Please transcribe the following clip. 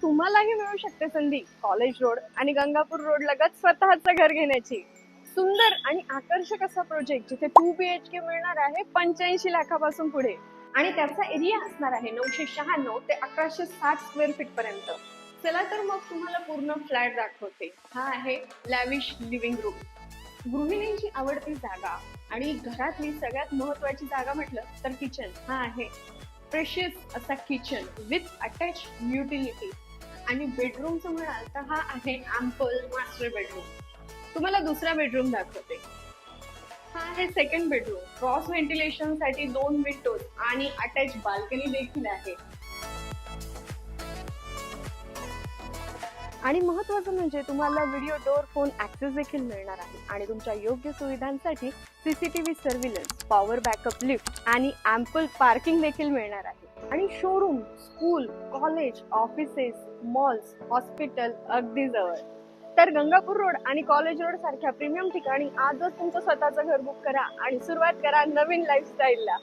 तुम्हालाही मिळू शकते संधी कॉलेज रोड आणि गंगापूर रोड लगत स्वतःचं घर घेण्याची. सुंदर आणि आकर्षक असा प्रोजेक्ट जिथे 2 BHK मिळणार आहे 85 लाखापासून पुढे आणि त्याचा एरिया असणार आहे 996 ते 1160 स्क्वेअर फीट पर्यंत. चला तर मग तुम्हाला पूर्ण फ्लॅट दाखवते. हा आहे लॅविश लिव्हिंग रूम, गृहिणींची आवडती जागा आणि घरातली सगळ्यात महत्वाची जागा म्हटलं तर किचन. हा आहे प्रेशियस असा किचन विथ अटॅच युटिलिटी. आणि बेडरूमचं म्हणाल तर हा आहे अँपल मास्टर बेडरूम. तुम्हाला दुसरा बेडरूम दाखवते. हा आहे सेकंड बेडरूम, क्रॉस व्हेंटिलेशन साठी 2 विंडोज आणि अटॅच बाल्कनी देखील आहे. आणि महत्वाचं म्हणजे तुम्हाला व्हिडिओ डोअर फोन ऍक्सेस देखील मिळणार आहे आणि तुमच्या योग्य सुविधांसाठी CCTV surveillance, power backup lift आणि अँपल पार्किंग देखील मिळणार आहे. आणि showroom, school, college, offices, malls, hospital अगदी जवळ. तर गंगापूर रोड आणि कॉलेज रोड सारख्या प्रीमियम ठिकाणी आजच तुमचं स्वतःचं घर बुक करा आणि सुरुवात करा नवीन लाईफस्टाईलला.